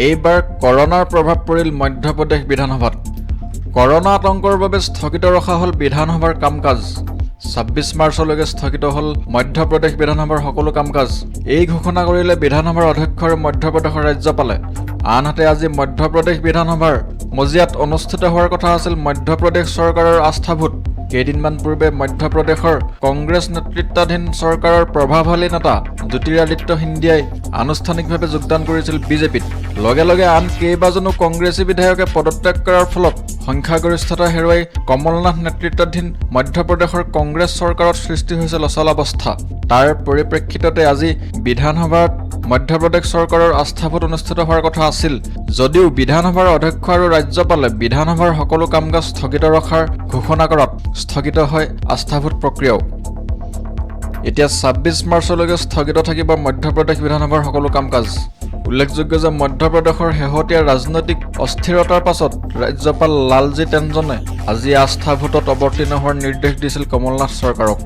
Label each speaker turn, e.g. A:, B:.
A: এইবাৰ কৰোনাৰ প্ৰভাৱ পৰিল মধ্যপ্ৰদেশ বিধানসভাত। কৰোনা আতংকৰ বাবে স্থগিত ৰখা হ'ল বিধানসভাৰ কাম-কাজ। ২৬ মাৰ্চলৈকে স্থগিত হ'ল মধ্যপ্ৰদেশ বিধানসভাৰ সকলো কাম-কাজ। এই ঘোষণা কৰিলে বিধানসভাৰ অধ্যক্ষ আৰু মধ্যপ্ৰদেশৰ ৰাজ্যপালে। আনহাতে আজি মধ্যপ্ৰদেশ বিধানসভাৰ মজিয়াত অনুষ্ঠিত হোৱাৰ কথা আছিল মধ্যপ্ৰদেশ চৰকাৰৰ আস্থা ভোট। কেইদিনমান পূৰ্বে মধ্যপ্ৰদেশৰ কংগ্ৰেছ নেতৃত্বাধীন চৰকাৰৰ প্ৰভাৱশালী নেতা জ্যোতিৰাদিত্য সিন্ধিয়াই আনুষ্ঠানিকভাৱে যোগদান কৰিছিল বিজেপিত। লগে লগে আন কেইবাজনো কংগ্ৰেছী বিধায়কে পদত্যাগ কৰাৰ ফলত সংখ্যাগৰিষ্ঠতা হেৰুৱাই কমলনাথ নেতৃত্বাধীন মধ্যপ্ৰদেশৰ কংগ্ৰেছ চৰকাৰত সৃষ্টি হৈছিল অচলাৱস্থা। তাৰ পৰিপ্ৰেক্ষিততে আজি বিধানসভাত মধ্যপ্ৰদেশ চৰকাৰৰ আস্থা ভোট অনুষ্ঠিত হোৱাৰ কথা আছিল। যদিও বিধানসভাৰ অধ্যক্ষ আৰু ৰাজ্যপালে বিধানসভাৰ সকলো কাম-কাজ স্থগিত ৰখাৰ ঘোষণা কৰাত স্থগিত হয় আস্থা ভোট প্ৰক্ৰিয়াও। এতিয়া ২৬ মাৰ্চলৈকে স্থগিত থাকিব মধ্যপ্ৰদেশ বিধানসভাৰ সকলো কাম-কাজ। উল্লেখযোগ্য যে মধ্যপ্ৰদেশৰ শেহতীয়া ৰাজনৈতিক অস্থিৰতাৰ পাছত ৰাজ্যপাল লালজী টেণ্ডনে আজি আস্থা ভোটত অৱতীৰ্ণ হোৱাৰ নিৰ্দেশ দিছিল কমলনাথ চৰকাৰক।